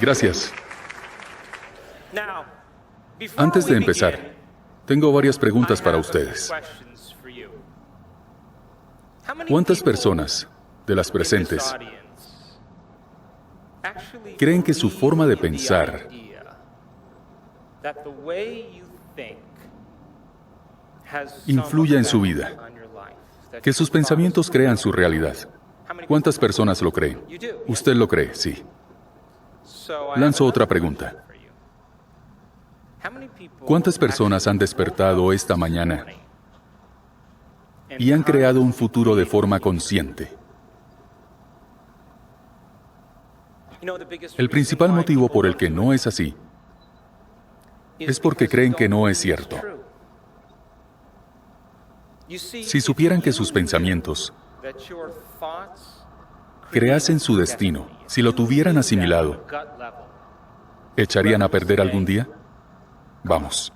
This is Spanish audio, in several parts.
Gracias. Antes de empezar, tengo varias preguntas para ustedes. ¿Cuántas personas de las presentes creen que su forma de pensar influye en su vida? Que sus pensamientos crean su realidad. ¿Cuántas personas lo creen? ¿Usted lo cree? Sí. Lanzo otra pregunta. ¿Cuántas personas han despertado esta mañana y han creado un futuro de forma consciente? El principal motivo por el que no es así es porque creen que no es cierto. Si supieran que sus pensamientos creasen su destino, si lo tuvieran asimilado, ¿echarían a perder algún día? Vamos.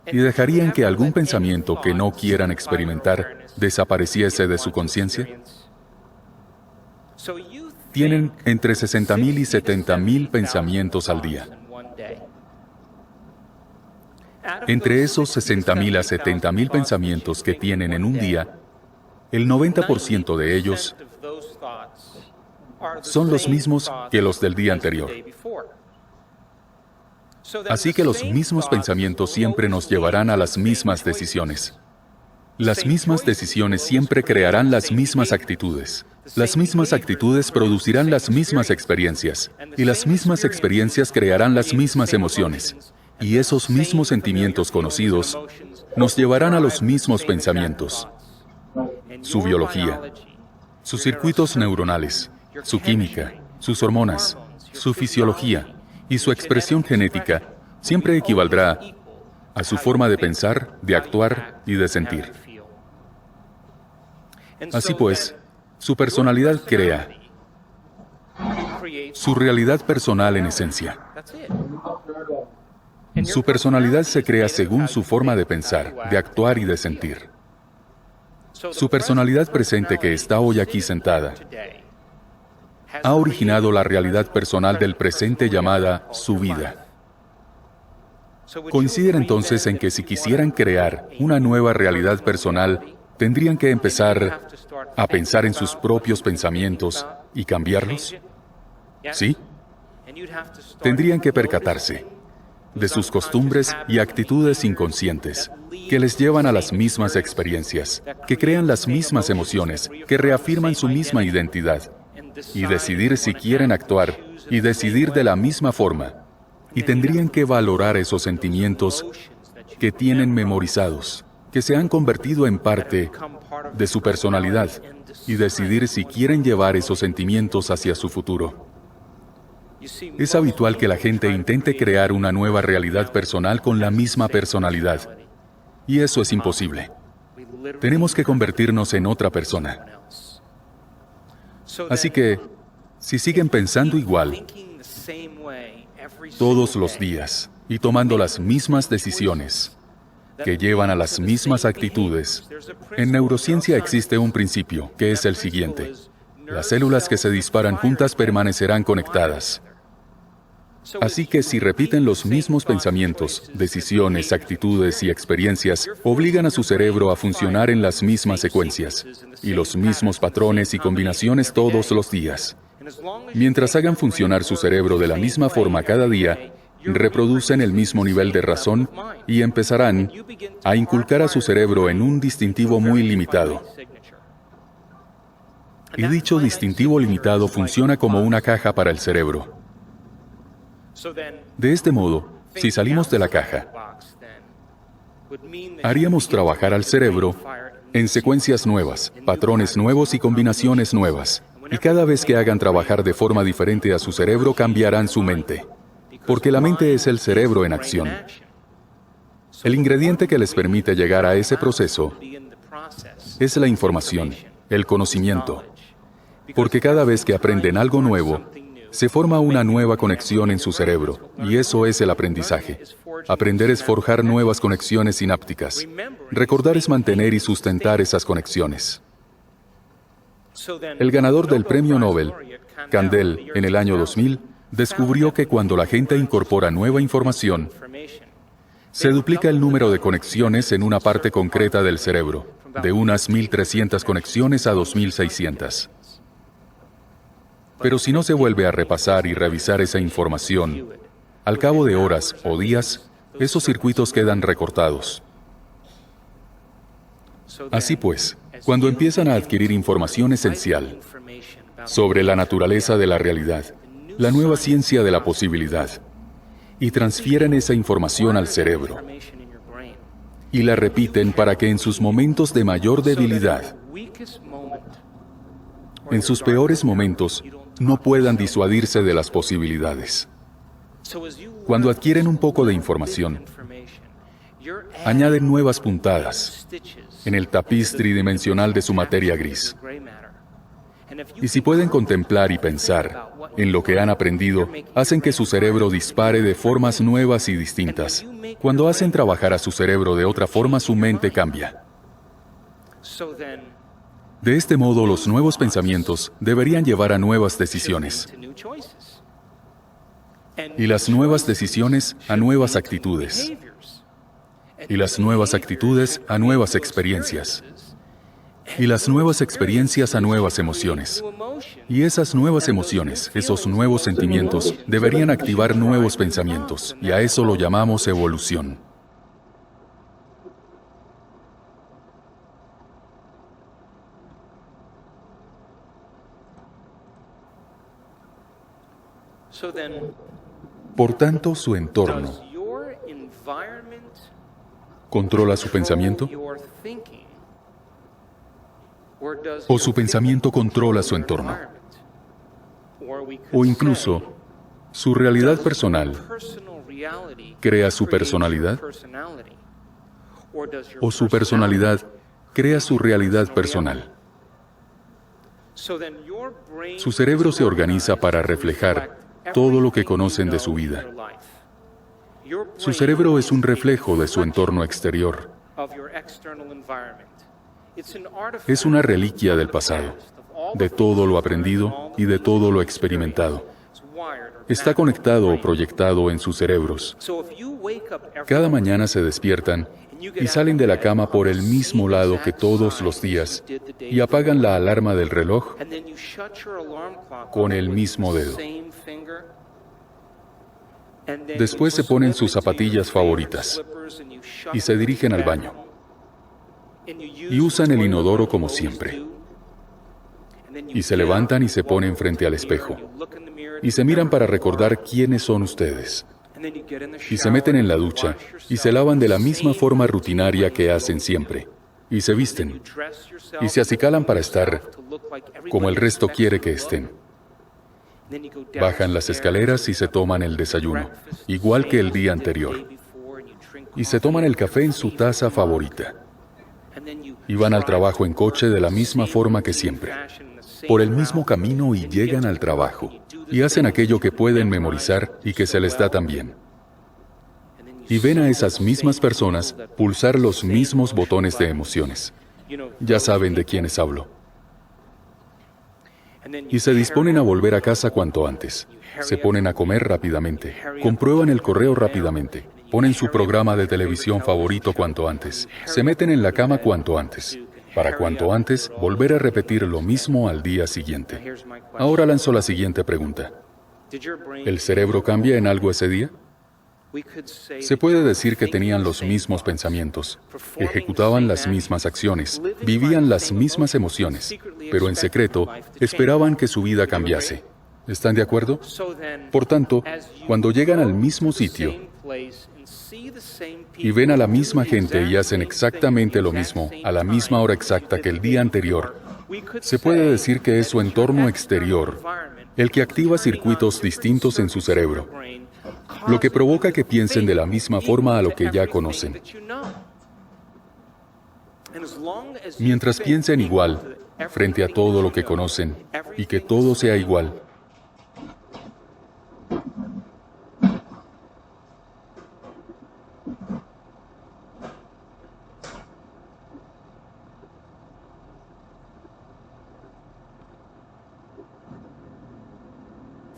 ¿Y dejarían que algún pensamiento que no quieran experimentar desapareciese de su conciencia? Tienen entre 60,000 y 70,000 pensamientos al día. Entre esos 60,000 a 70,000 pensamientos que tienen en un día, el 90% de ellos son los mismos que los del día anterior. Así que los mismos pensamientos siempre nos llevarán a las mismas decisiones. Las mismas decisiones siempre crearán las mismas actitudes. Las mismas actitudes producirán las mismas experiencias. Y las mismas experiencias crearán las mismas emociones. Y esos mismos sentimientos conocidos nos llevarán a los mismos pensamientos. Su biología, sus circuitos neuronales, su química, sus hormonas, su fisiología y su expresión genética siempre equivaldrá a su forma de pensar, de actuar y de sentir. Así pues, su personalidad crea su realidad personal en esencia. Su personalidad se crea según su forma de pensar, de actuar y de sentir. Su personalidad presente que está hoy aquí sentada ha originado la realidad personal del presente llamada su vida. Coinciden entonces en que si quisieran crear una nueva realidad personal, tendrían que empezar a pensar en sus propios pensamientos y cambiarlos. ¿Sí? Tendrían que percatarse de sus costumbres y actitudes inconscientes, que les llevan a las mismas experiencias, que crean las mismas emociones, que reafirman su misma identidad, y decidir si quieren actuar, y decidir de la misma forma. Y tendrían que valorar esos sentimientos que tienen memorizados, que se han convertido en parte de su personalidad, y decidir si quieren llevar esos sentimientos hacia su futuro. Es habitual que la gente intente crear una nueva realidad personal con la misma personalidad. Y eso es imposible. Tenemos que convertirnos en otra persona. Así que, si siguen pensando igual todos los días y tomando las mismas decisiones que llevan a las mismas actitudes, en neurociencia existe un principio, que es el siguiente: las células que se disparan juntas permanecerán conectadas. Así que si repiten los mismos pensamientos, decisiones, actitudes y experiencias, obligan a su cerebro a funcionar en las mismas secuencias y los mismos patrones y combinaciones todos los días. Mientras hagan funcionar su cerebro de la misma forma cada día, reproducen el mismo nivel de razón y empezarán a inculcar a su cerebro en un distintivo muy limitado. Y dicho distintivo limitado funciona como una caja para el cerebro. De este modo, si salimos de la caja, haríamos trabajar al cerebro en secuencias nuevas, patrones nuevos y combinaciones nuevas. Y cada vez que hagan trabajar de forma diferente a su cerebro, cambiarán su mente. Porque la mente es el cerebro en acción. El ingrediente que les permite llegar a ese proceso es la información, el conocimiento. Porque cada vez que aprenden algo nuevo, se forma una nueva conexión en su cerebro, y eso es el aprendizaje. Aprender es forjar nuevas conexiones sinápticas. Recordar es mantener y sustentar esas conexiones. El ganador del Premio Nobel Kandel, en el año 2000, descubrió que cuando la gente incorpora nueva información, se duplica el número de conexiones en una parte concreta del cerebro, de unas 1.300 conexiones a 2.600. Pero si no se vuelve a repasar y revisar esa información, al cabo de horas o días, esos circuitos quedan recortados. Así pues, cuando empiezan a adquirir información esencial sobre la naturaleza de la realidad, la nueva ciencia de la posibilidad, y transfieren esa información al cerebro, y la repiten para que en sus momentos de mayor debilidad, en sus peores momentos, no puedan disuadirse de las posibilidades. Cuando adquieren un poco de información, añaden nuevas puntadas en el tapiz tridimensional de su materia gris. Y si pueden contemplar y pensar en lo que han aprendido, hacen que su cerebro dispare de formas nuevas y distintas. Cuando hacen trabajar a su cerebro de otra forma, su mente cambia. De este modo, los nuevos pensamientos deberían llevar a nuevas decisiones. Y las nuevas decisiones a nuevas actitudes. Y las nuevas actitudes a nuevas experiencias. Y las nuevas experiencias a nuevas emociones. Y esas nuevas emociones, esos nuevos sentimientos, deberían activar nuevos pensamientos. Y a eso lo llamamos evolución. Por tanto, su entorno controla su pensamiento, o su pensamiento controla su entorno, o incluso su realidad personal crea su personalidad, o su personalidad crea su realidad personal. Su cerebro se organiza para reflejar todo lo que conocen de su vida. Su cerebro es un reflejo de su entorno exterior. Es una reliquia del pasado, de todo lo aprendido y de todo lo experimentado. Está conectado o proyectado en sus cerebros. Cada mañana se despiertan y salen de la cama por el mismo lado que todos los días y apagan la alarma del reloj con el mismo dedo. Después se ponen sus zapatillas favoritas y se dirigen al baño. Y usan el inodoro como siempre. Y se levantan y se ponen frente al espejo. Y se miran para recordar quiénes son ustedes. Y se meten en la ducha y se lavan de la misma forma rutinaria que hacen siempre. Y se visten. Y se acicalan para estar como el resto quiere que estén. Bajan las escaleras y se toman el desayuno, igual que el día anterior. Y se toman el café en su taza favorita. Y van al trabajo en coche de la misma forma que siempre, por el mismo camino, y llegan al trabajo. Y hacen aquello que pueden memorizar y que se les da tan bien. Y ven a esas mismas personas pulsar los mismos botones de emociones. Ya saben de quiénes hablo. Y se disponen a volver a casa cuanto antes. Se ponen a comer rápidamente. Comprueban el correo rápidamente. Ponen su programa de televisión favorito cuanto antes. Se meten en la cama cuanto antes. Para cuanto antes volver a repetir lo mismo al día siguiente. Ahora lanzo la siguiente pregunta. ¿El cerebro cambia en algo ese día? Se puede decir que tenían los mismos pensamientos, ejecutaban las mismas acciones, vivían las mismas emociones, pero en secreto esperaban que su vida cambiase. ¿Están de acuerdo? Por tanto, cuando llegan al mismo sitio y ven a la misma gente y hacen exactamente lo mismo a la misma hora exacta que el día anterior, se puede decir que es su entorno exterior el que activa circuitos distintos en su cerebro, lo que provoca que piensen de la misma forma a lo que ya conocen. Mientras piensen igual frente a todo lo que conocen y que todo sea igual,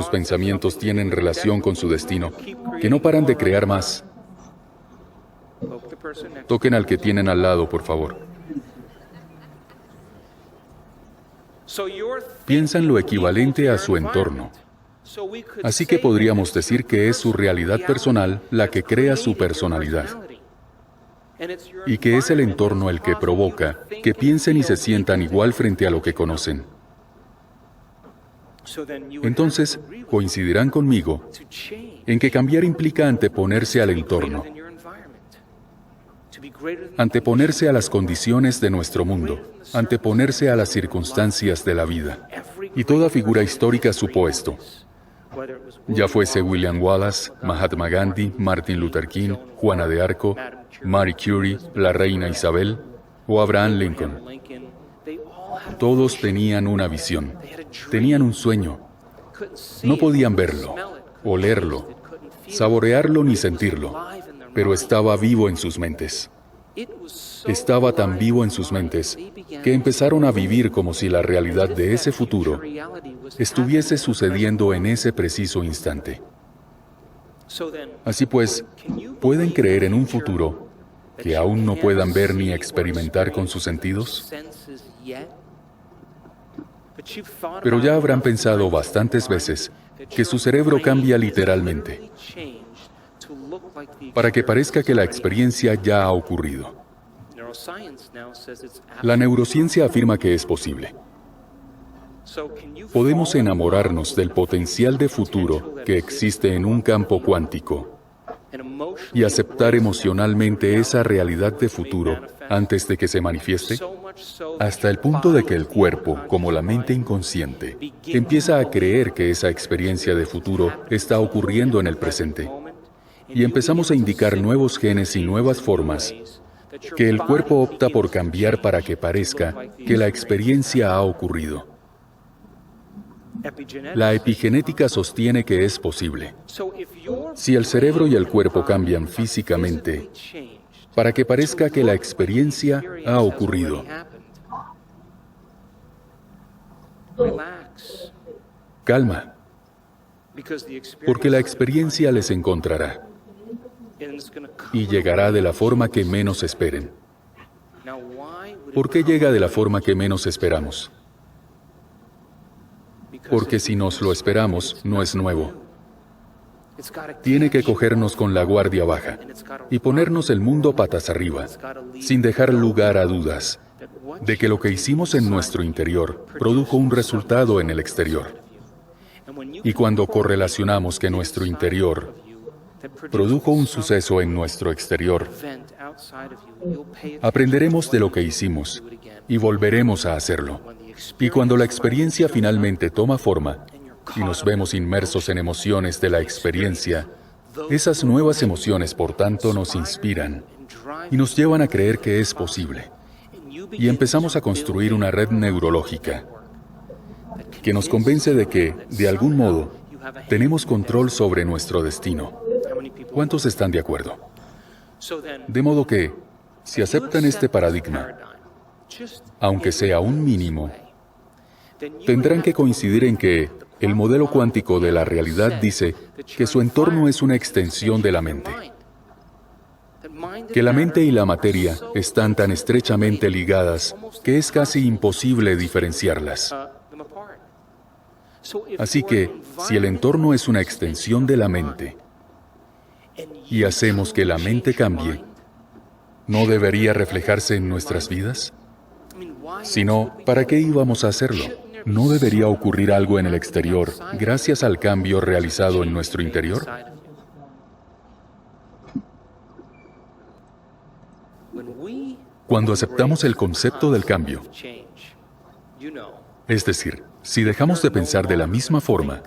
sus pensamientos tienen relación con su destino, que no paran de crear más. Toquen al que tienen al lado, por favor. Piensan lo equivalente a su entorno. Así que podríamos decir que es su realidad personal la que crea su personalidad. Y que es el entorno el que provoca que piensen y se sientan igual frente a lo que conocen. Entonces, coincidirán conmigo en que cambiar implica anteponerse al entorno, anteponerse a las condiciones de nuestro mundo, anteponerse a las circunstancias de la vida. Y toda figura histórica supo esto. Ya fuese William Wallace, Mahatma Gandhi, Martin Luther King, Juana de Arco, Marie Curie, la reina Isabel o Abraham Lincoln. Todos tenían una visión, tenían un sueño. No podían verlo, olerlo, saborearlo ni sentirlo, pero estaba vivo en sus mentes. Estaba tan vivo en sus mentes que empezaron a vivir como si la realidad de ese futuro estuviese sucediendo en ese preciso instante. Así pues, ¿pueden creer en un futuro que aún no puedan ver ni experimentar con sus sentidos? Pero ya habrán pensado bastantes veces que su cerebro cambia literalmente para que parezca que la experiencia ya ha ocurrido. La neurociencia afirma que es posible. Podemos enamorarnos del potencial de futuro que existe en un campo cuántico y aceptar emocionalmente esa realidad de futuro antes de que se manifieste, hasta el punto de que el cuerpo, como la mente inconsciente, empieza a creer que esa experiencia de futuro está ocurriendo en el presente. Y empezamos a indicar nuevos genes y nuevas formas que el cuerpo opta por cambiar para que parezca que la experiencia ha ocurrido. La epigenética sostiene que es posible. Si el cerebro y el cuerpo cambian físicamente para que parezca que la experiencia ha ocurrido, calma, porque la experiencia les encontrará y llegará de la forma que menos esperen. ¿Por qué llega de la forma que menos esperamos? Porque si nos lo esperamos, no es nuevo. Tiene que cogernos con la guardia baja y ponernos el mundo patas arriba, sin dejar lugar a dudas de que lo que hicimos en nuestro interior produjo un resultado en el exterior. Y cuando correlacionamos que nuestro interior produjo un suceso en nuestro exterior, aprenderemos de lo que hicimos y volveremos a hacerlo. Y cuando la experiencia finalmente toma forma y nos vemos inmersos en emociones de la experiencia, esas nuevas emociones, por tanto, nos inspiran y nos llevan a creer que es posible. Y empezamos a construir una red neurológica que nos convence de que, de algún modo, tenemos control sobre nuestro destino. ¿Cuántos están de acuerdo? De modo que, si aceptan este paradigma, aunque sea un mínimo, tendrán que coincidir en que el modelo cuántico de la realidad dice que su entorno es una extensión de la mente, que la mente y la materia están tan estrechamente ligadas que es casi imposible diferenciarlas. Así que, si el entorno es una extensión de la mente y hacemos que la mente cambie, ¿no debería reflejarse en nuestras vidas? Si no, ¿para qué íbamos a hacerlo? ¿No debería ocurrir algo en el exterior gracias al cambio realizado en nuestro interior? Cuando aceptamos el concepto del cambio, es decir, si dejamos de pensar de la misma forma,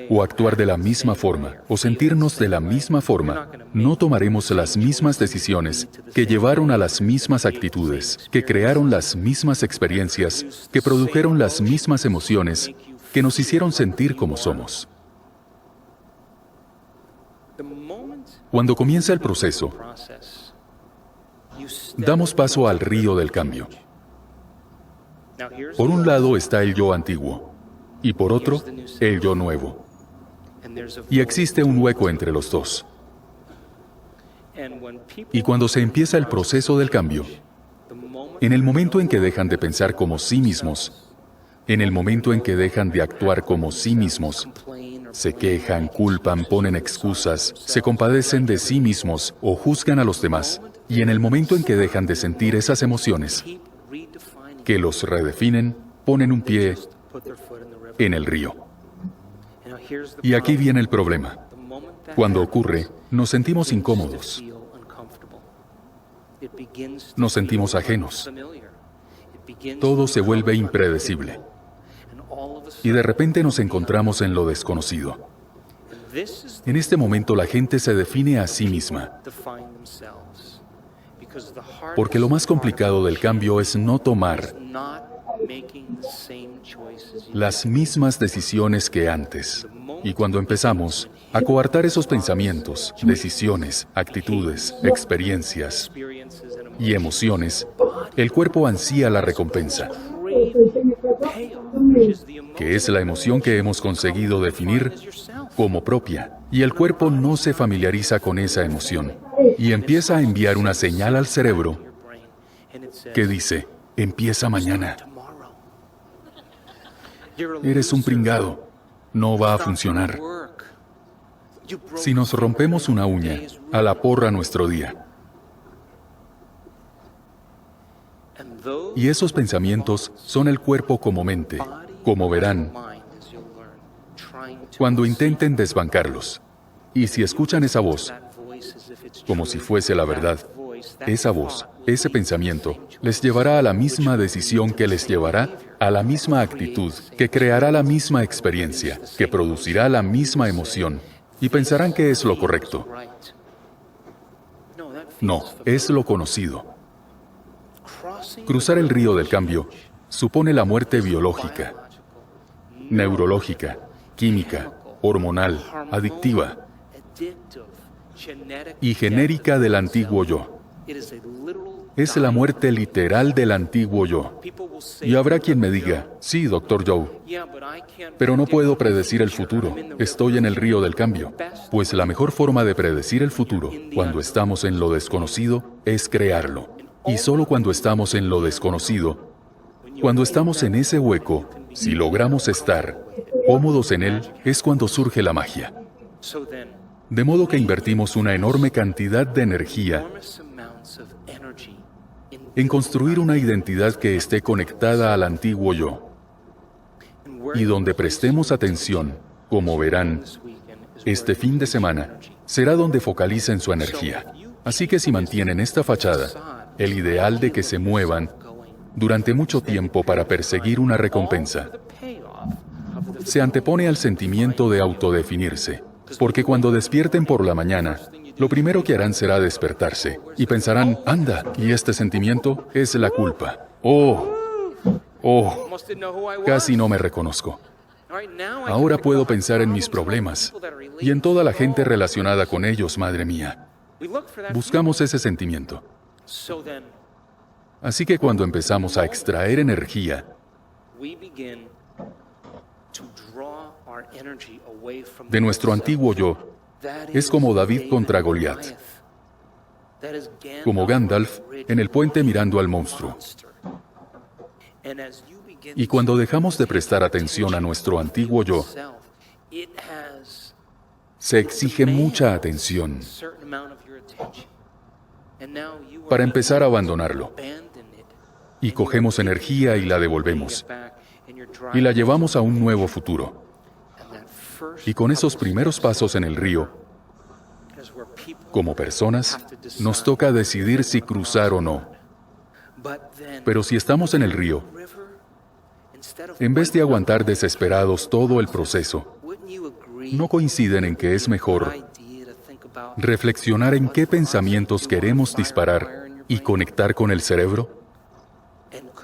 o actuar de la misma forma, o sentirnos de la misma forma, no tomaremos las mismas decisiones que llevaron a las mismas actitudes, que crearon las mismas experiencias, que produjeron las mismas emociones, que nos hicieron sentir como somos. Cuando comienza el proceso, damos paso al río del cambio. Por un lado está el yo antiguo, y por otro, el yo nuevo. y existe un hueco entre los dos. Y cuando se empieza el proceso del cambio, en el momento en que dejan de pensar como sí mismos, en el momento en que dejan de actuar como sí mismos, se quejan, culpan, ponen excusas, se compadecen de sí mismos o juzgan a los demás, y en el momento en que dejan de sentir esas emociones que los redefinen, ponen un pie en el río. Y aquí viene el problema. Cuando ocurre, nos sentimos incómodos. Nos sentimos ajenos. Todo se vuelve impredecible. Y de repente nos encontramos en lo desconocido. En este momento la gente se define a sí misma. Porque lo más complicado del cambio es no tomar las mismas decisiones que antes. Y cuando empezamos a coartar esos pensamientos, decisiones, actitudes, experiencias y emociones, el cuerpo ansía la recompensa, que es la emoción que hemos conseguido definir como propia. Y el cuerpo no se familiariza con esa emoción y empieza a enviar una señal al cerebro que dice: empieza mañana. Eres un pringado. No va a funcionar. Si nos rompemos una uña, a la porra nuestro día. Y esos pensamientos son el cuerpo como mente, como verán, cuando intenten desbancarlos. Y si escuchan esa voz, como si fuese la verdad, esa voz, ese pensamiento, les llevará a la misma decisión que les llevará a la misma actitud, que creará la misma experiencia, que producirá la misma emoción, y pensarán que es lo correcto. No, es lo conocido. Cruzar el río del cambio supone la muerte biológica, neurológica, química, hormonal, adictiva y genérica del antiguo yo. Es la muerte literal del antiguo yo. Y habrá quien me diga: sí, Dr. Joe, pero no puedo predecir el futuro. Estoy en el río del cambio. Pues la mejor forma de predecir el futuro, cuando estamos en lo desconocido, es crearlo. Y solo cuando estamos en lo desconocido, cuando estamos en ese hueco, si logramos estar cómodos en él, es cuando surge la magia. De modo que invertimos una enorme cantidad de energía en construir una identidad que esté conectada al antiguo yo. Y donde prestemos atención, como verán, este fin de semana, será donde focalicen su energía. Así que si mantienen esta fachada, el ideal de que se muevan durante mucho tiempo para perseguir una recompensa, se antepone al sentimiento de autodefinirse. Porque cuando despierten por la mañana, lo primero que harán será despertarse y pensarán: anda, y este sentimiento es la culpa. Oh, casi no me reconozco. Ahora puedo pensar en mis problemas y en toda la gente relacionada con ellos, madre mía. Buscamos ese sentimiento. Así que cuando empezamos a extraer energía de nuestro antiguo yo, es como David contra Goliat, como Gandalf en el puente mirando al monstruo. Y cuando dejamos de prestar atención a nuestro antiguo yo, se exige mucha atención para empezar a abandonarlo. Y cogemos energía y la devolvemos. Y la llevamos a un nuevo futuro. Y con esos primeros pasos en el río, como personas, nos toca decidir si cruzar o no. Pero si estamos en el río, en vez de aguantar desesperados todo el proceso, ¿no coinciden en que es mejor reflexionar en qué pensamientos queremos disparar y conectar con el cerebro?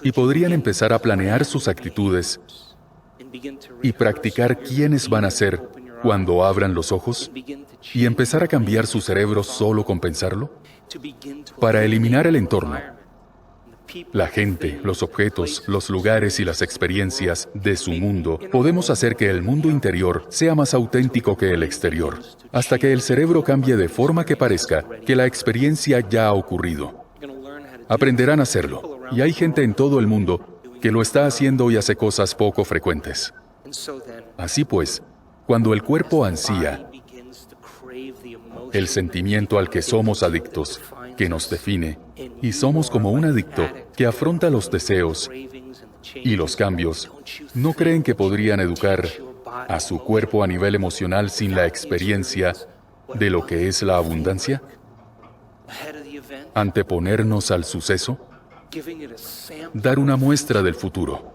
Y podrían empezar a planear sus actitudes y practicar quiénes van a ser cuando abran los ojos y empezar a cambiar su cerebro solo con pensarlo, para eliminar el entorno la gente, los objetos, los lugares y las experiencias de su mundo, podemos hacer que el mundo interior sea más auténtico que el exterior, hasta que el cerebro cambie de forma que parezca que la experiencia ya ha ocurrido. Aprenderán a hacerlo, y hay gente en todo el mundo que lo está haciendo y hace cosas poco frecuentes. Así pues, cuando el cuerpo ansía el sentimiento al que somos adictos, que nos define, y somos como un adicto que afronta los deseos y los cambios, ¿no creen que podrían educar a su cuerpo a nivel emocional sin la experiencia de lo que es la abundancia? Anteponernos al suceso, dar una muestra del futuro.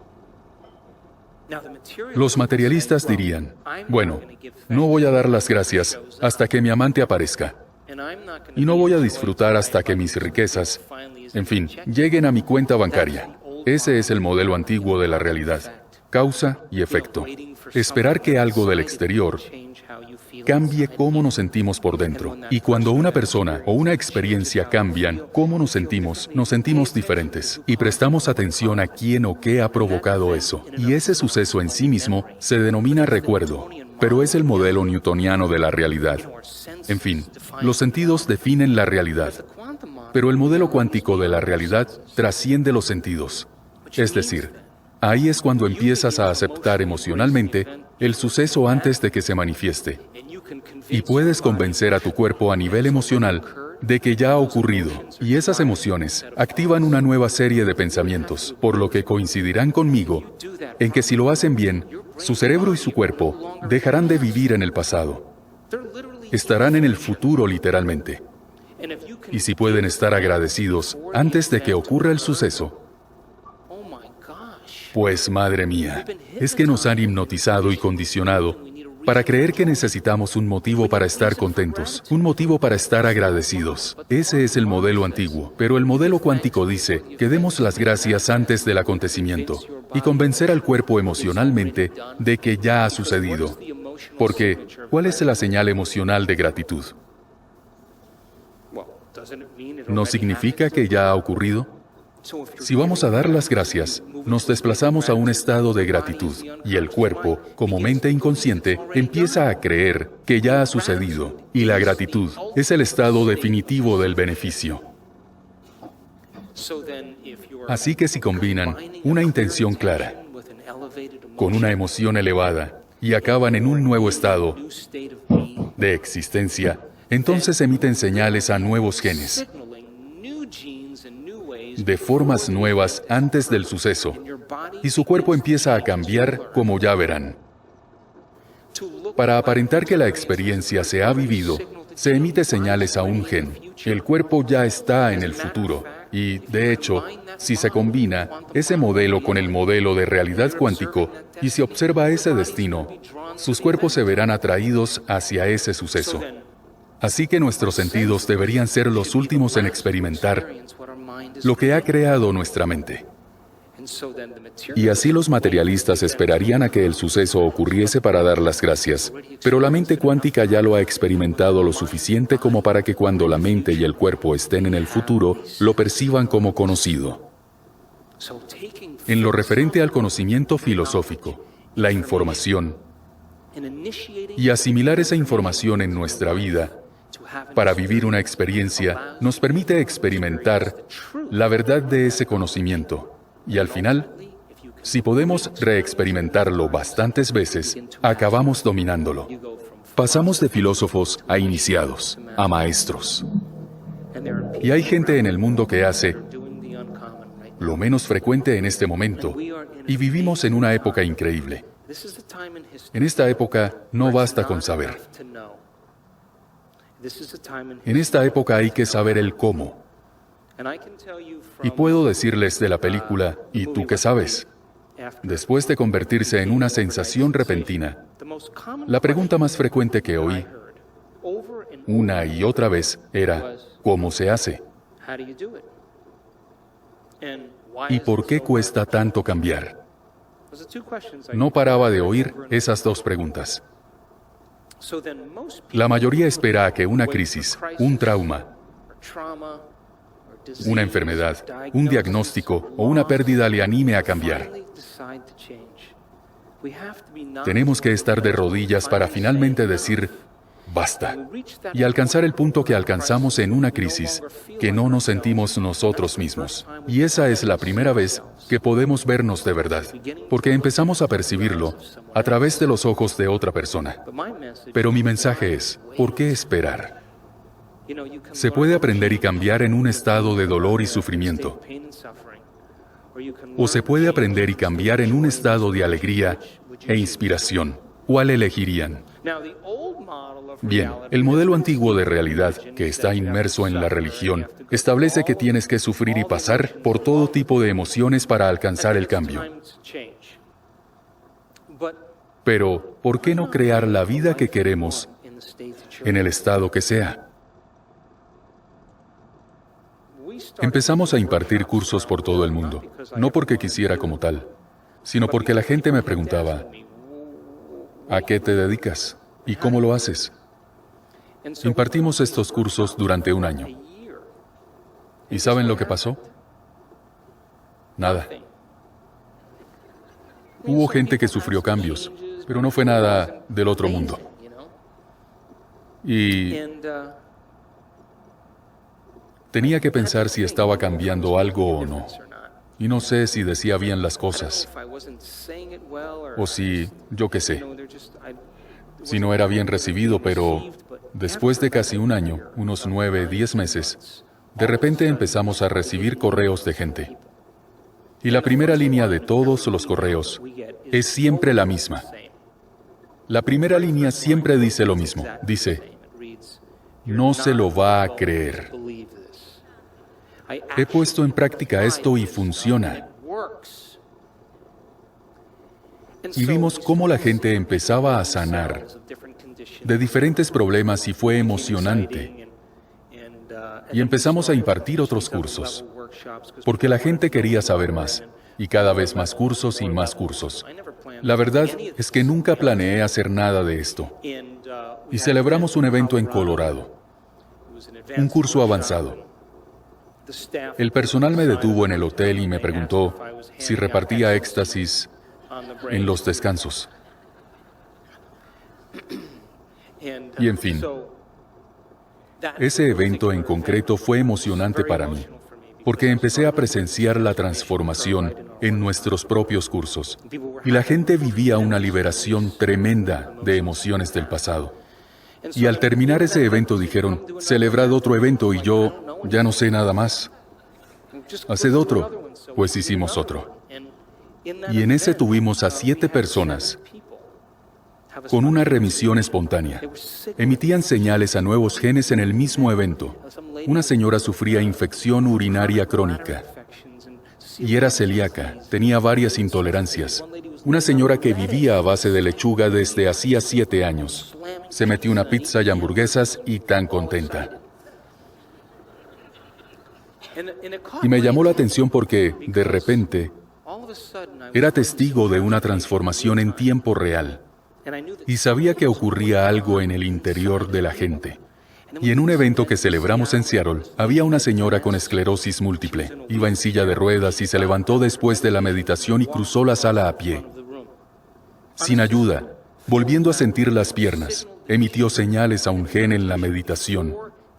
Los materialistas dirían, bueno, no voy a dar las gracias hasta que mi amante aparezca. Y no voy a disfrutar hasta que mis riquezas, en fin, lleguen a mi cuenta bancaria. Ese es el modelo antiguo de la realidad. Causa y efecto. Esperar que algo del exterior cambie cómo nos sentimos por dentro. Y cuando una persona o una experiencia cambian cómo nos sentimos diferentes. Y prestamos atención a quién o qué ha provocado eso. Y ese suceso en sí mismo se denomina recuerdo, pero es el modelo newtoniano de la realidad. En fin, los sentidos definen la realidad, pero el modelo cuántico de la realidad trasciende los sentidos. Es decir, ahí es cuando empiezas a aceptar emocionalmente el suceso antes de que se manifieste. Y puedes convencer a tu cuerpo a nivel emocional de que ya ha ocurrido, y esas emociones activan una nueva serie de pensamientos, por lo que coincidirán conmigo en que si lo hacen bien, su cerebro y su cuerpo dejarán de vivir en el pasado. Estarán en el futuro literalmente. Y si pueden estar agradecidos antes de que ocurra el suceso, pues madre mía, es que nos han hipnotizado y condicionado para creer que necesitamos un motivo para estar contentos, un motivo para estar agradecidos. Ese es el modelo antiguo, pero el modelo cuántico dice que demos las gracias antes del acontecimiento y convencer al cuerpo emocionalmente de que ya ha sucedido. Porque, ¿cuál es la señal emocional de gratitud? ¿No significa que ya ha ocurrido? Si vamos a dar las gracias, nos desplazamos a un estado de gratitud, y el cuerpo, como mente inconsciente, empieza a creer que ya ha sucedido, y la gratitud es el estado definitivo del beneficio. Así que si combinan una intención clara con una emoción elevada y acaban en un nuevo estado de existencia, entonces emiten señales a nuevos genes, de formas nuevas antes del suceso, y su cuerpo empieza a cambiar, como ya verán. Para aparentar que la experiencia se ha vivido, se emite señales a un gen. El cuerpo ya está en el futuro, y, de hecho, si se combina ese modelo con el modelo de realidad cuántico y se observa ese destino, sus cuerpos se verán atraídos hacia ese suceso. Así que nuestros sentidos deberían ser los últimos en experimentar lo que ha creado nuestra mente. Y así los materialistas esperarían a que el suceso ocurriese para dar las gracias, pero la mente cuántica ya lo ha experimentado lo suficiente como para que cuando la mente y el cuerpo estén en el futuro, lo perciban como conocido. En lo referente al conocimiento filosófico, la información, y asimilar esa información en nuestra vida, para vivir una experiencia, nos permite experimentar la verdad de ese conocimiento. Y al final, si podemos reexperimentarlo bastantes veces, acabamos dominándolo. Pasamos de filósofos a iniciados, a maestros. Y hay gente en el mundo que hace lo menos frecuente en este momento, y vivimos en una época increíble. En esta época no basta con saber. En esta época hay que saber el cómo. Y puedo decirles de la película, ¿y tú qué sabes? Después de convertirse en una sensación repentina, la pregunta más frecuente que oí, una y otra vez, era, ¿cómo se hace? ¿Y por qué cuesta tanto cambiar? No paraba de oír esas dos preguntas. La mayoría espera a que una crisis, un trauma, una enfermedad, un diagnóstico o una pérdida le anime a cambiar. Tenemos que estar de rodillas para finalmente decir, basta, y alcanzar el punto que alcanzamos en una crisis, que no nos sentimos nosotros mismos. Y esa es la primera vez que podemos vernos de verdad, porque empezamos a percibirlo a través de los ojos de otra persona. Pero mi mensaje es, ¿por qué esperar? Se puede aprender y cambiar en un estado de dolor y sufrimiento. O se puede aprender y cambiar en un estado de alegría e inspiración. ¿Cuál elegirían? Bien, el modelo antiguo de realidad, que está inmerso en la religión, establece que tienes que sufrir y pasar por todo tipo de emociones para alcanzar el cambio. Pero, ¿por qué no crear la vida que queremos en el estado que sea? Empezamos a impartir cursos por todo el mundo, no porque quisiera como tal, sino porque la gente me preguntaba, ¿a qué te dedicas? ¿Y cómo lo haces? Impartimos estos cursos durante un año. ¿Y saben lo que pasó? Nada. Hubo gente que sufrió cambios, pero no fue nada del otro mundo. Y tenía que pensar si estaba cambiando algo o no. Y no sé si decía bien las cosas. O si, yo qué sé, si no era bien recibido, pero después de casi un año, unos 9, 10 meses, de repente empezamos a recibir correos de gente. Y la primera línea de todos los correos es siempre la misma. La primera línea siempre dice lo mismo. Dice, no se lo va a creer. He puesto en práctica esto y funciona. Y vimos cómo la gente empezaba a sanar de diferentes problemas y fue emocionante. Y empezamos a impartir otros cursos, porque la gente quería saber más, y cada vez más cursos y más cursos. La verdad es que nunca planeé hacer nada de esto. Y celebramos un evento en Colorado, un curso avanzado. El personal me detuvo en el hotel y me preguntó si repartía éxtasis en los descansos. Y en fin, ese evento en concreto fue emocionante para mí, porque empecé a presenciar la transformación en nuestros propios cursos. Y la gente vivía una liberación tremenda de emociones del pasado. Y al terminar ese evento dijeron, celebrad otro evento y yo ya no sé nada más. Haced otro, pues hicimos otro. Y en ese tuvimos a 7 personas con una remisión espontánea. Emitían señales a nuevos genes en el mismo evento. Una señora sufría infección urinaria crónica y era celíaca, tenía varias intolerancias. Una señora que vivía a base de lechuga desde hacía 7 años. Se metió una pizza y hamburguesas y tan contenta. Y me llamó la atención porque, de repente, era testigo de una transformación en tiempo real. Y sabía que ocurría algo en el interior de la gente. Y en un evento que celebramos en Seattle, había una señora con esclerosis múltiple. Iba en silla de ruedas y se levantó después de la meditación y cruzó la sala a pie. Sin ayuda, volviendo a sentir las piernas, emitió señales a un gen en la meditación.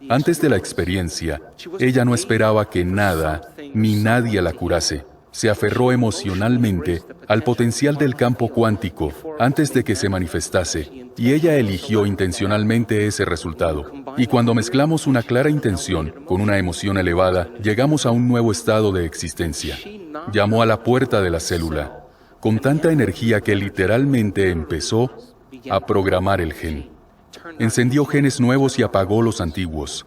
Antes de la experiencia, ella no esperaba que nada ni nadie la curase. Se aferró emocionalmente al potencial del campo cuántico antes de que se manifestase, y ella eligió intencionalmente ese resultado. Y cuando mezclamos una clara intención con una emoción elevada, llegamos a un nuevo estado de existencia. Llamó a la puerta de la célula, con tanta energía que literalmente empezó a programar el gen. Encendió genes nuevos y apagó los antiguos.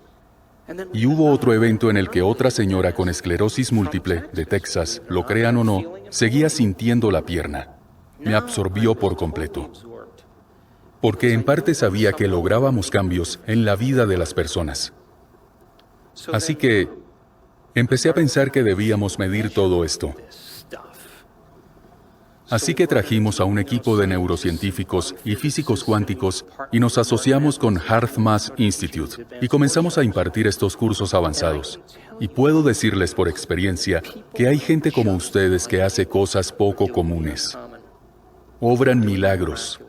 Y hubo otro evento en el que otra señora con esclerosis múltiple de Texas, lo crean o no, seguía sintiendo la pierna. Me absorbió por completo. Porque en parte sabía que lográbamos cambios en la vida de las personas. Así que empecé a pensar que debíamos medir todo esto. Así que trajimos a un equipo de neurocientíficos y físicos cuánticos y nos asociamos con HeartMath Institute y comenzamos a impartir estos cursos avanzados. Y puedo decirles por experiencia que hay gente como ustedes que hace cosas poco comunes. Obran milagros.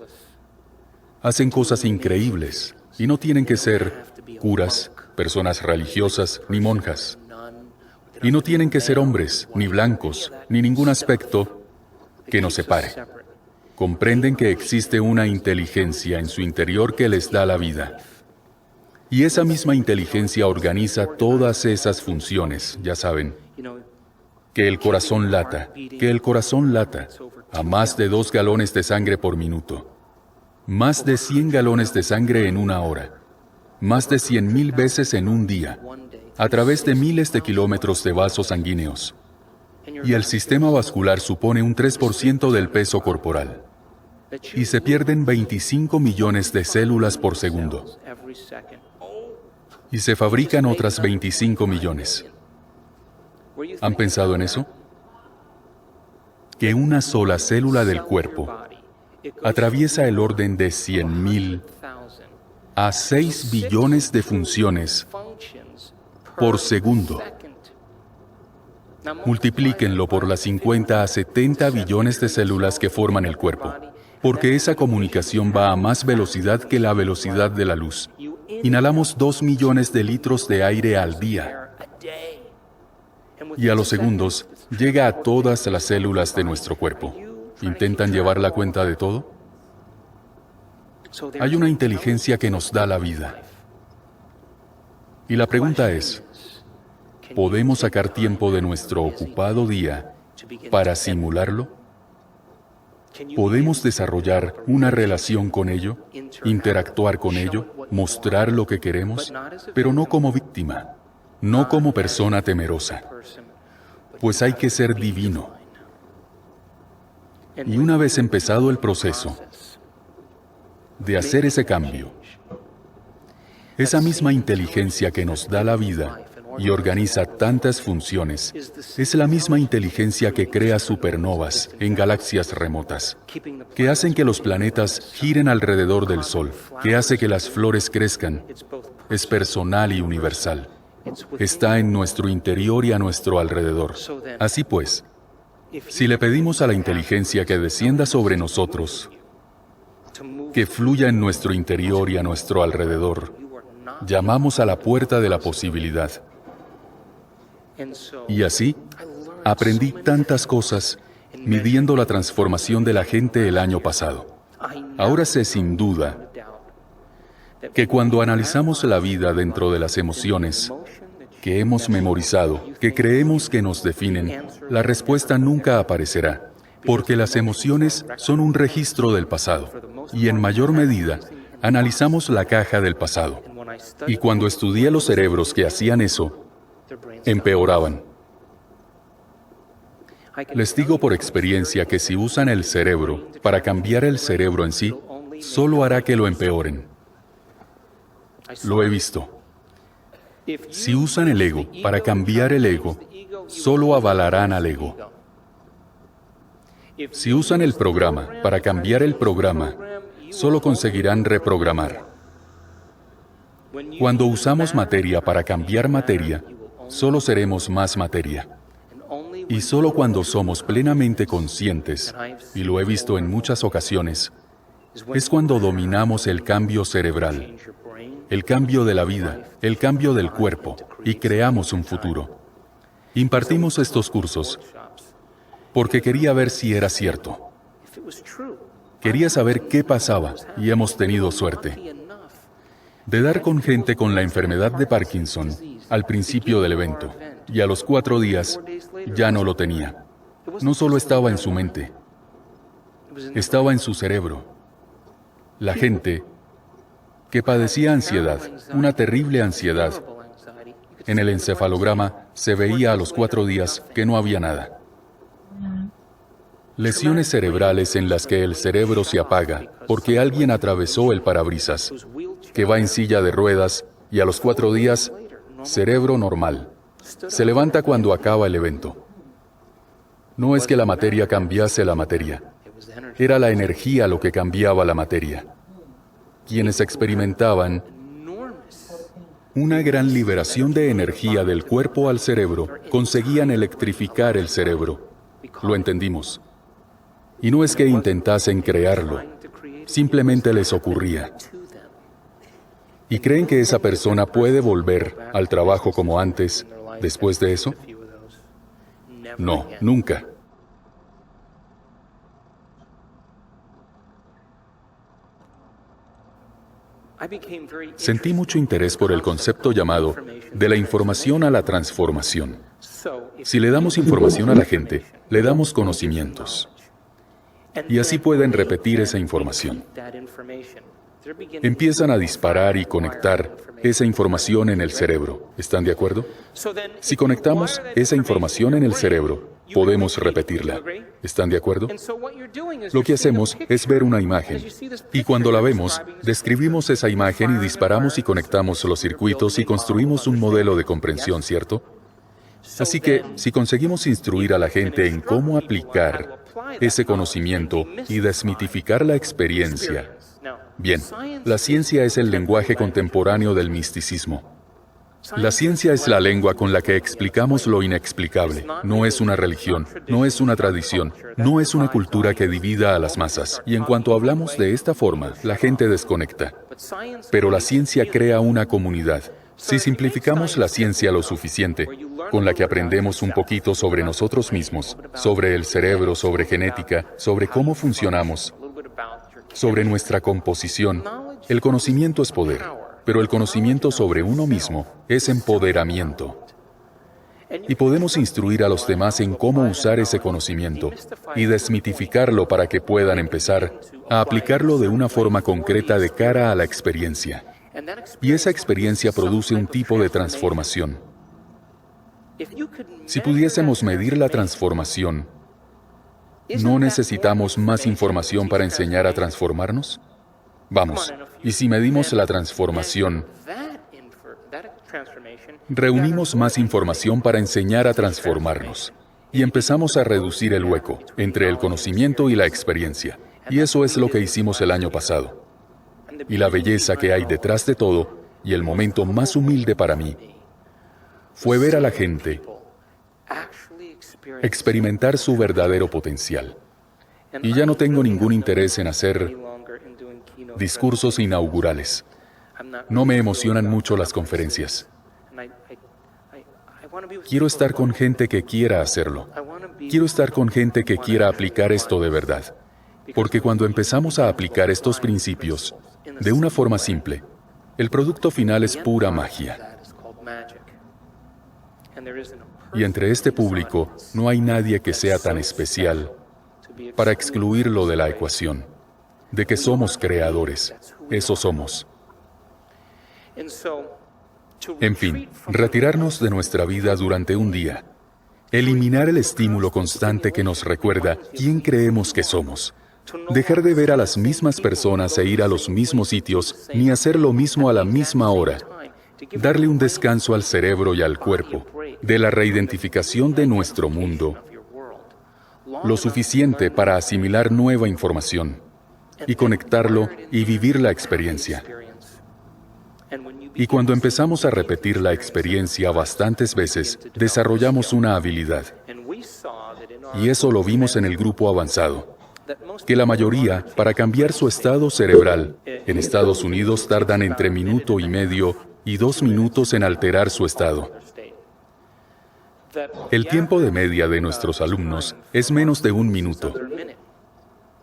Hacen cosas increíbles y no tienen que ser curas, personas religiosas ni monjas. Y no tienen que ser hombres, ni blancos, ni ningún aspecto que nos separe. Comprenden que existe una inteligencia en su interior que les da la vida. Y esa misma inteligencia organiza todas esas funciones, ya saben. Que el corazón lata a más de 2 galones de sangre por minuto. Más de 100 galones de sangre en una hora. Más de 100,000 veces en un día. A través de miles de kilómetros de vasos sanguíneos. Y el sistema vascular supone un 3% del peso corporal. Y se pierden 25 millones de células por segundo. Y se fabrican otras 25 millones. ¿Han pensado en eso? Que una sola célula del cuerpo atraviesa el orden de 100,000 a 6 billones de funciones por segundo. Multiplíquenlo por las 50 a 70 billones de células que forman el cuerpo, porque esa comunicación va a más velocidad que la velocidad de la luz. Inhalamos 2 millones de litros de aire al día. Y a los segundos, llega a todas las células de nuestro cuerpo. ¿Intentan llevar la cuenta de todo? Hay una inteligencia que nos da la vida. Y la pregunta es, ¿podemos sacar tiempo de nuestro ocupado día para simularlo? ¿Podemos desarrollar una relación con ello, interactuar con ello, mostrar lo que queremos, pero no como víctima, no como persona temerosa? Pues hay que ser divino. Y una vez empezado el proceso de hacer ese cambio, esa misma inteligencia que nos da la vida y organiza tantas funciones, es la misma inteligencia que crea supernovas en galaxias remotas, que hacen que los planetas giren alrededor del Sol, que hace que las flores crezcan. Es personal y universal. Está en nuestro interior y a nuestro alrededor. Así pues, si le pedimos a la inteligencia que descienda sobre nosotros, que fluya en nuestro interior y a nuestro alrededor, llamamos a la puerta de la posibilidad. Y así, aprendí tantas cosas midiendo la transformación de la gente el año pasado. Ahora sé sin duda que cuando analizamos la vida dentro de las emociones que hemos memorizado, que creemos que nos definen, la respuesta nunca aparecerá, porque las emociones son un registro del pasado, y en mayor medida, analizamos la caja del pasado. Y cuando estudié los cerebros que hacían eso, empeoraban. Les digo por experiencia que si usan el cerebro para cambiar el cerebro en sí, solo hará que lo empeoren. Lo he visto. Si usan el ego para cambiar el ego, solo avalarán al ego. Si usan el programa para cambiar el programa, solo conseguirán reprogramar. Cuando usamos materia para cambiar materia, solo seremos más materia. Y solo cuando somos plenamente conscientes, y lo he visto en muchas ocasiones, es cuando dominamos el cambio cerebral, el cambio de la vida, el cambio del cuerpo, y creamos un futuro. Impartimos estos cursos porque quería ver si era cierto. Quería saber qué pasaba, y hemos tenido suerte de dar con gente con la enfermedad de Parkinson al principio del evento, y a los 4 días ya no lo tenía. No solo estaba en su mente, estaba en su cerebro. La gente que padecía ansiedad, una terrible ansiedad, en el encefalograma se veía a los 4 días que no había nada. Lesiones cerebrales en las que el cerebro se apaga porque alguien atravesó el parabrisas, que va en silla de ruedas y a los 4 días, cerebro normal. Se levanta cuando acaba el evento. No es que la materia cambiase la materia. Era la energía lo que cambiaba la materia. Quienes experimentaban una gran liberación de energía del cuerpo al cerebro conseguían electrificar el cerebro. Lo entendimos. Y no es que intentasen crearlo, simplemente les ocurría. ¿Y creen que esa persona puede volver al trabajo como antes después de eso? No, nunca. Sentí mucho interés por el concepto llamado de la información a la transformación. Si le damos información a la gente, le damos conocimientos. Y así pueden repetir esa información. Empiezan a disparar y conectar esa información en el cerebro. ¿Están de acuerdo? Si conectamos esa información en el cerebro, podemos repetirla. ¿Están de acuerdo? Lo que hacemos es ver una imagen. Y cuando la vemos, describimos esa imagen y disparamos y conectamos los circuitos y construimos un modelo de comprensión, ¿cierto? Así que, si conseguimos instruir a la gente en cómo aplicar ese conocimiento y desmitificar la experiencia, bien, la ciencia es el lenguaje contemporáneo del misticismo. La ciencia es la lengua con la que explicamos lo inexplicable. No es una religión, no es una tradición, no es una cultura que divida a las masas. Y en cuanto hablamos de esta forma, la gente desconecta. Pero la ciencia crea una comunidad. Si simplificamos la ciencia lo suficiente, con la que aprendemos un poquito sobre nosotros mismos, sobre el cerebro, sobre genética, sobre cómo funcionamos, sobre nuestra composición, el conocimiento es poder. Pero el conocimiento sobre uno mismo es empoderamiento. Y podemos instruir a los demás en cómo usar ese conocimiento y desmitificarlo para que puedan empezar a aplicarlo de una forma concreta de cara a la experiencia. Y esa experiencia produce un tipo de transformación. Si pudiésemos medir la transformación, ¿no necesitamos más información para enseñar a transformarnos? Vamos, y si medimos la transformación, reunimos más información para enseñar a transformarnos. Y empezamos a reducir el hueco entre el conocimiento y la experiencia. Y eso es lo que hicimos el año pasado. Y la belleza que hay detrás de todo, y el momento más humilde para mí, fue ver a la gente experimentar su verdadero potencial. Y ya no tengo ningún interés en hacer discursos inaugurales. No me emocionan mucho las conferencias. Quiero estar con gente que quiera hacerlo. Quiero estar con gente que quiera aplicar esto de verdad. Porque cuando empezamos a aplicar estos principios de una forma simple, el producto final es pura magia. Y entre este público no hay nadie que sea tan especial para excluirlo de la ecuación. De que somos creadores. Eso somos. En fin, retirarnos de nuestra vida durante un día. Eliminar el estímulo constante que nos recuerda quién creemos que somos. Dejar de ver a las mismas personas e ir a los mismos sitios, ni hacer lo mismo a la misma hora. Darle un descanso al cerebro y al cuerpo, de la reidentificación de nuestro mundo. Lo suficiente para asimilar nueva información. Y conectarlo y vivir la experiencia. Y cuando empezamos a repetir la experiencia bastantes veces, desarrollamos una habilidad. Y eso lo vimos en el grupo avanzado. Que la mayoría, para cambiar su estado cerebral, en Estados Unidos tardan entre minuto y medio y 2 minutos en alterar su estado. El tiempo de media de nuestros alumnos es menos de 1 minuto.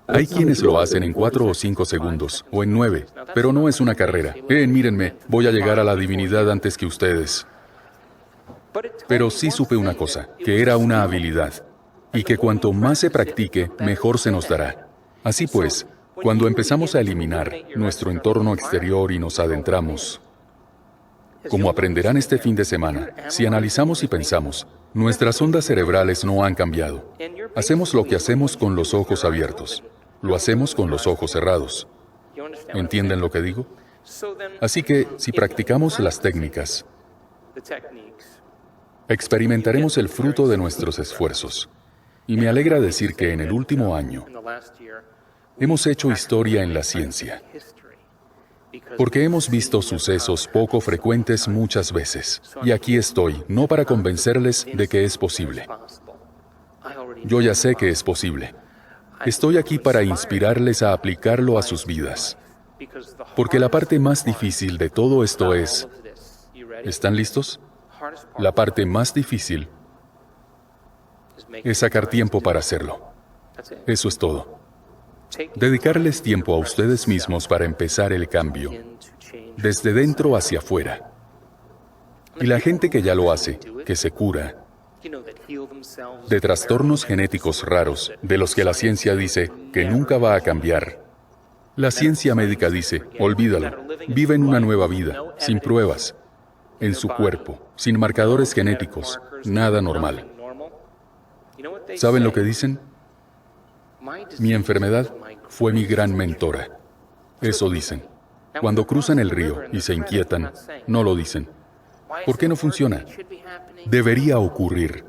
Hay quienes lo hacen en 4 o 5 segundos, o en 9, pero no es una carrera. Mírenme, voy a llegar a la divinidad antes que ustedes. Pero sí supe una cosa, que era una habilidad, y que cuanto más se practique, mejor se nos dará. Así pues, cuando empezamos a eliminar nuestro entorno exterior y nos adentramos, como aprenderán este fin de semana, si analizamos y pensamos, nuestras ondas cerebrales no han cambiado. Hacemos lo que hacemos con los ojos abiertos. Lo hacemos con los ojos cerrados. ¿Entienden lo que digo? Así que, si practicamos las técnicas, experimentaremos el fruto de nuestros esfuerzos. Y me alegra decir que en el último año hemos hecho historia en la ciencia, porque hemos visto sucesos poco frecuentes muchas veces. Y aquí estoy, no para convencerles de que es posible. Yo ya sé que es posible. Estoy aquí para inspirarles a aplicarlo a sus vidas. Porque la parte más difícil de todo esto es... ¿Están listos? La parte más difícil es sacar tiempo para hacerlo. Eso es todo. Dedicarles tiempo a ustedes mismos para empezar el cambio, desde dentro hacia afuera. Y la gente que ya lo hace, que se cura de trastornos genéticos raros, de los que la ciencia dice que nunca va a cambiar. La ciencia médica dice, olvídalo, viven una nueva vida, sin pruebas, en su cuerpo, sin marcadores genéticos, nada normal. ¿Saben lo que dicen? Mi enfermedad fue mi gran mentora. Eso dicen. Cuando cruzan el río y se inquietan, no lo dicen. ¿Por qué no funciona? Debería ocurrir.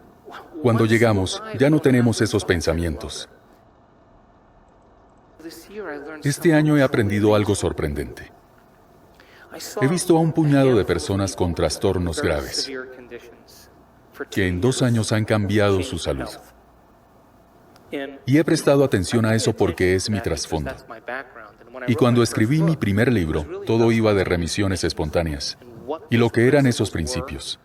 Cuando llegamos, ya no tenemos esos pensamientos. Este año he aprendido algo sorprendente. He visto a un puñado de personas con trastornos graves, que en 2 años han cambiado su salud. Y he prestado atención a eso porque es mi trasfondo. Y cuando escribí mi primer libro, todo iba de remisiones espontáneas. Y lo que eran esos principios.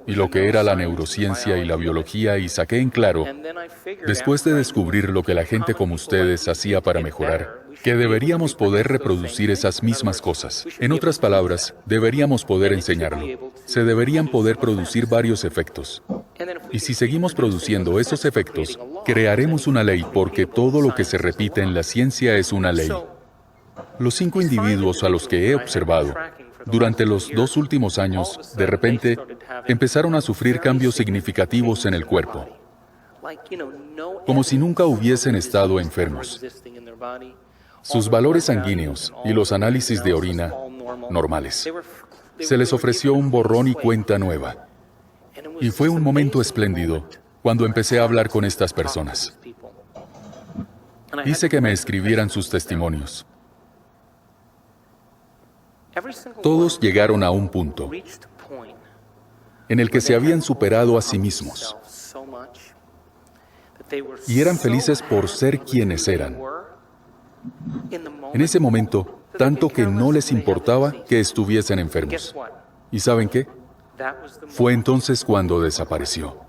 Y lo que era la neurociencia y la biología, y saqué en claro, después de descubrir lo que la gente como ustedes hacía para mejorar, que deberíamos poder reproducir esas mismas cosas. En otras palabras, deberíamos poder enseñarlo. Se deberían poder producir varios efectos. Y si seguimos produciendo esos efectos, crearemos una ley, porque todo lo que se repite en la ciencia es una ley. Los 5 individuos a los que he observado durante los 2 últimos años, de repente, empezaron a sufrir cambios significativos en el cuerpo, como si nunca hubiesen estado enfermos. Sus valores sanguíneos y los análisis de orina, normales. Se les ofreció un borrón y cuenta nueva. Y fue un momento espléndido cuando empecé a hablar con estas personas. Hice que me escribieran sus testimonios. Todos llegaron a un punto en el que se habían superado a sí mismos y eran felices por ser quienes eran. En ese momento, tanto que no les importaba que estuviesen enfermos. ¿Y saben qué? Fue entonces cuando desapareció.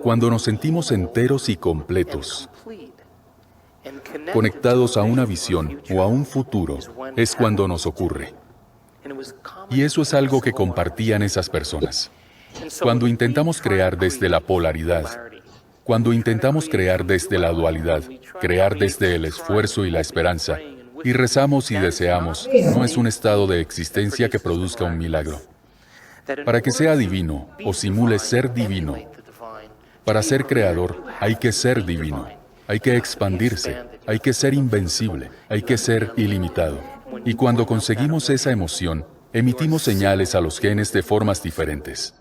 Cuando nos sentimos enteros y completos, conectados a una visión o a un futuro, es cuando nos ocurre. Y eso es algo que compartían esas personas. Cuando intentamos crear desde la polaridad, cuando intentamos crear desde la dualidad, crear desde el esfuerzo y la esperanza, y rezamos y deseamos, no es un estado de existencia que produzca un milagro. Para que sea divino o simule ser divino, para ser creador hay que ser divino. Hay que expandirse, hay que ser invencible, hay que ser ilimitado. Y cuando conseguimos esa emoción, emitimos señales a los genes de formas diferentes.